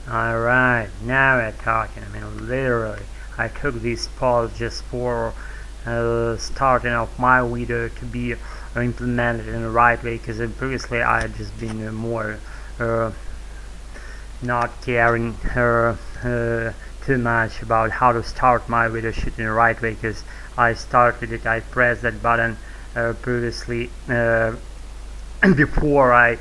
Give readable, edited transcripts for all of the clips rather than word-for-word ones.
Alright, now we're talking. I mean, literally, I took this pause just for starting off my video to be implemented in the right way, because previously I had just been more uh, not caring too much about how to start my video shoot in the right way, because I started it, I pressed that button previously before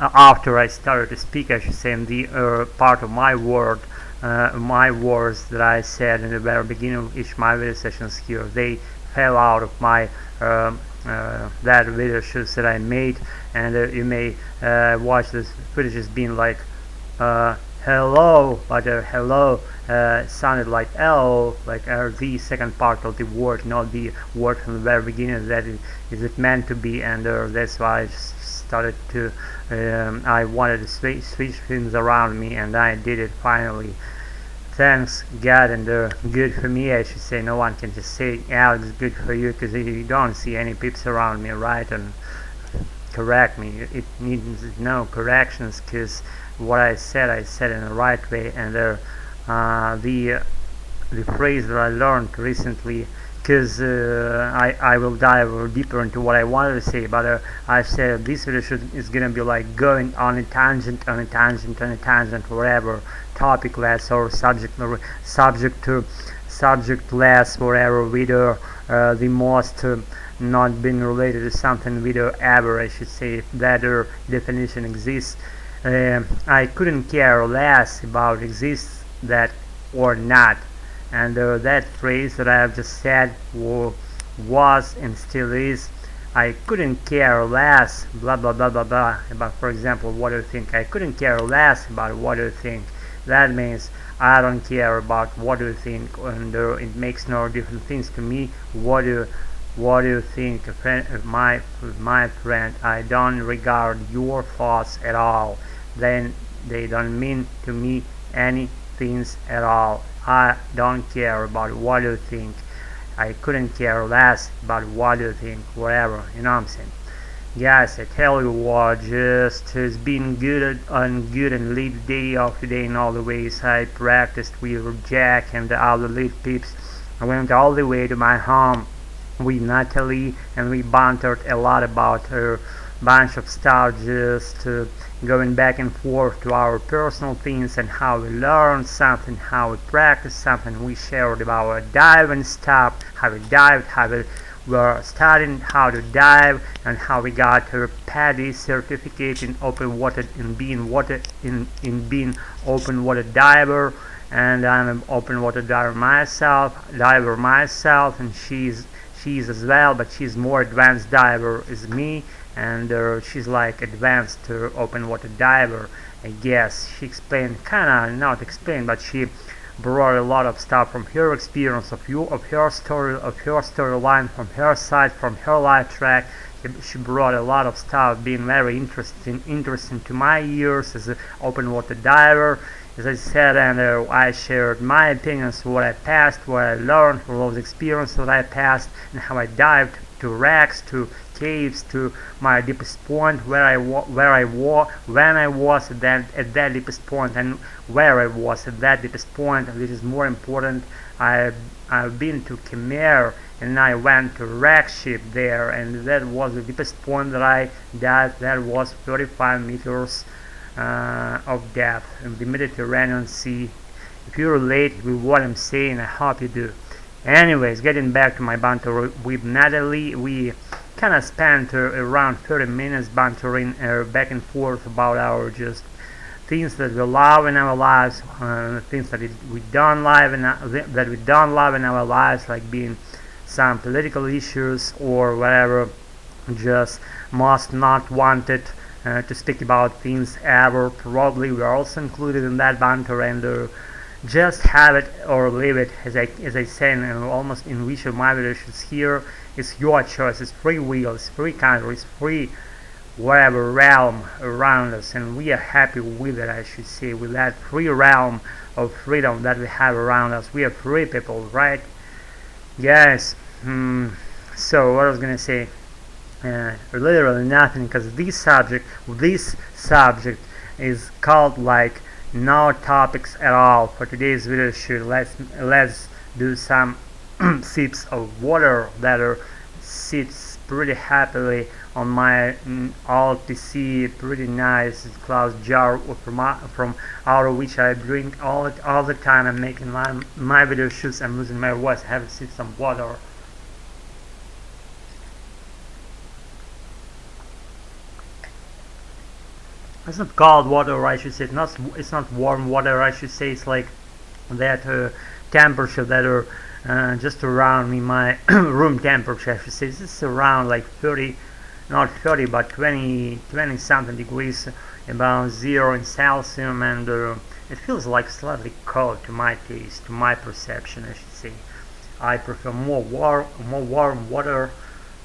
after I started to speak, I should say, in the part of my words that I said in the very beginning of each my video sessions here, they fell out of my that video shoots that I made, and you may watch this footage as being like hello, but hello sounded like L, like the second part of the word, not the word from the very beginning that is it meant to be, and that's why I just started to I wanted to switch things around me, and I did it finally. Thanks God, and good for me, I should say. No one can just say Alex, good for you, because you don't see any peeps around me, right? And correct me. It needs no corrections, because what I said in the right way, and the phrase that I learned recently, because I will dive deeper into what I wanted to say, but I said this video is gonna be like going on a tangent, whatever, topic-less or subject-less, whatever video, the most not being related to something video ever, I should say, if that definition exists. I couldn't care less about exists that or not, and that phrase that I have just said was and still is, I couldn't care less blah blah blah blah blah about, for example, what do you think. I couldn't care less about what do you think. That means I don't care about what do you think, and it makes no different things to me. What do you think, my friend? I don't regard your thoughts at all. Then they don't mean to me any things at all. I don't care about what you think. I couldn't care less about what you think, whatever, you know what I'm saying. Guys, I tell you what, just it's been good and lead day after day in all the ways. I practiced with Jack and the other lead peeps. I went all the way to my home with Natalie, and we bantered a lot about her bunch of stuff, just going back and forth to our personal things and how we learned something, how we practiced something. We shared about our diving stuff, how we dived, how we were studying how to dive, and how we got her PADI certificate in open water, in being open water diver. And I'm an open water diver myself, and she's as well, but she's more advanced diver as me, and she's like advanced open water diver, I guess. She explained, kinda not explained, but she brought a lot of stuff from her experience, of her storyline, from her side, from her life track. She brought a lot of stuff, being very interesting to my ears as an open water diver, as I said, and I shared my opinions, what I passed, what I learned from those experiences that I passed, and how I dived to wrecks, to caves, to my deepest point, when I was at that deepest point, and where I was at that deepest point. Which is more important, I've been to Khmer, and I went to wreck ship there, and that was the deepest point that I dived. That was 35 meters of depth in the Mediterranean Sea. If you relate with what I'm saying, I hope you do. Anyways, getting back to my banter with Natalie, we kind of spent around 30 minutes bantering back and forth about our just things that we love in our lives, things that we don't love in our lives, like being some political issues or whatever, just most not wanted to speak about things ever. Probably we're also included in that banter, and just have it or leave it, as I say almost in which of my videos here. It's your choice, it's free will, it's free country, it's free whatever realm around us, and we are happy with it, I should say, with that free realm of freedom that we have around us. We are free people, right, guys? So what I was gonna say, literally nothing, because this subject is called like no topics at all for today's video shoot. Let's do some sips of water that are sits pretty happily on my old PC, pretty nice glass jar from out of which I drink all the time. I'm making my video shoots. I'm losing my voice. I have to sip some water. It's not cold water, I should say. It's not warm water, I should say. It's like that temperature that are just around me, my room temperature, I should say. This is around like 30, not 30, but 20 something degrees, about 0 in Celsius, and it feels like slightly cold to my taste, to my perception, I should say. I prefer more warm water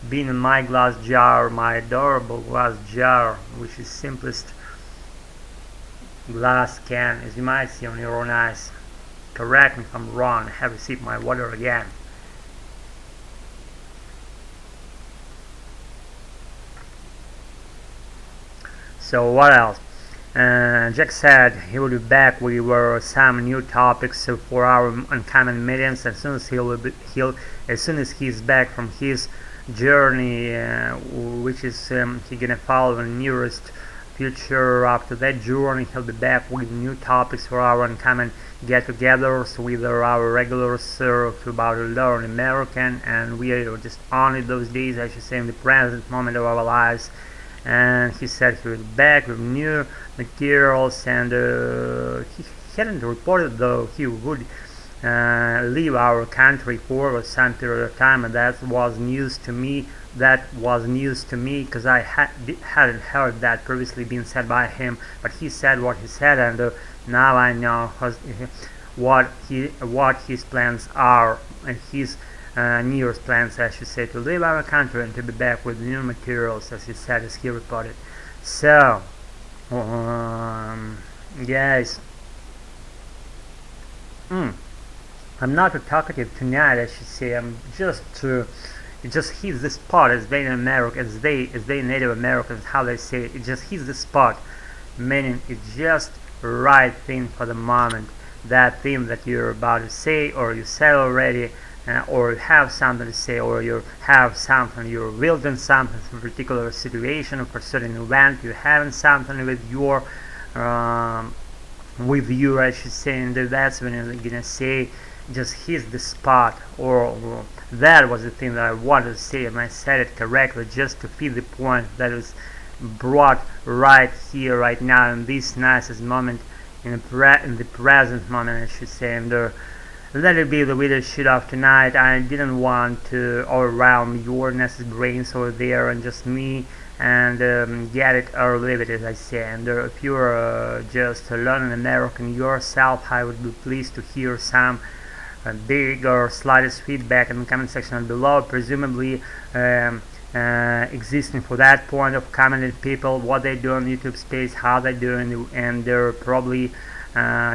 being in my glass jar, my adorable glass jar, which is simplest glass can, as you might see on your own eyes. Correct me if I'm wrong. I have to sip my water again. So what else? Jack said he will be back with some new topics for our uncommon meetings as soon as he's back from his journey, which is he gonna follow in the nearest future. After that journey, he'll be back with new topics for our uncommon get-togethers with our regulars about to learn American, and we are just on it those days, I should say, in the present moment of our lives. And he said he will be back with new materials, and he hadn't reported though he would leave our country for some period of time, and that was news to me. Because I hadn't heard that previously being said by him, but he said what he said, and now I know what his plans are, and his New Year's plans, I should say, to leave our country and to be back with new materials, as he said, as he reported. So, guys, I'm not too talkative tonight, I should say. I'm just it just hits the spot, as they in America, as they Native Americans, how they say it just hits the spot, meaning it's just right thing for the moment, that thing that you're about to say, or you said already, or you have something to say, or you have something, you're wielding something for a particular situation or for a certain event, you're having something with your I should say, and that's when you're gonna say just hits the spot, or that was the thing that I wanted to say, and I said it correctly just to feed the point that is brought right here, right now, in this nicest moment, in the present moment, I should say. And let it be the video shoot of tonight. I didn't want to overwhelm your nested brains over there and just me, and get it or leave it, as I say. And if you're just learning American yourself, I would be pleased to hear some big or slightest feedback in the comment section below, presumably existing for that point of commenting people, what they do on YouTube space, how they do, and they're probably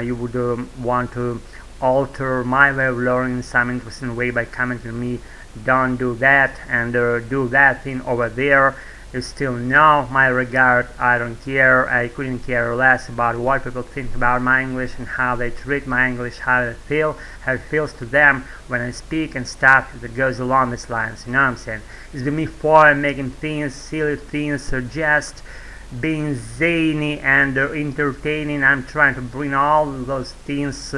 you would want to alter my way of learning in some interesting way by commenting me, don't do that, and do that thing over there. You still know my regard. I don't care. I couldn't care less about what people think about my English and how they treat my English, how it feels to them when I speak and stuff that goes along these lines. You know what I'm saying? It's been me fun making things, silly things, or just being zany and entertaining. I'm trying to bring all those things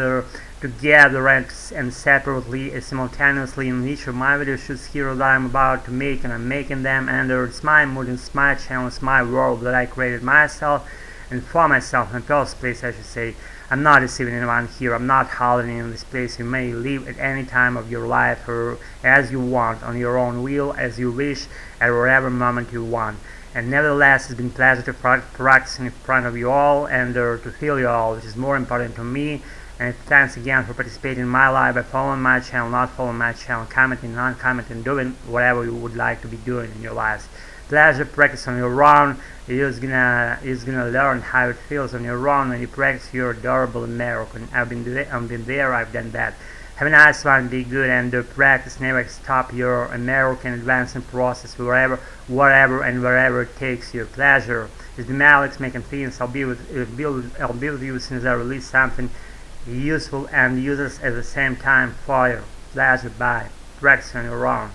together and separately, simultaneously in each of my video shoots here that I'm about to make, and I'm making them, and it's my mood, it's my channel, it's my world that I created myself and for myself in the first place, I should say. I'm not deceiving anyone here. I'm not holding in this place. You may live at any time of your life or as you want, on your own will, as you wish, at whatever moment you want. And nevertheless, it's been a pleasure to practice in front of you all, and to feel you all, which is more important to me. And thanks again for participating in my life by following my channel, not following my channel, commenting, non-commenting, doing whatever you would like to be doing in your lives. Pleasure practice on your own. You're gonna learn how it feels on your own when you practice your adorable American. I've been there, I've done that. Have a nice one, be good, and practice. Never stop your American advancing process wherever, whatever, and wherever it takes you. Pleasure. It's the Malik's making things. I'll be with you as soon as I release something useful and users at the same time for you. Pleasure, bye. Rex on your own.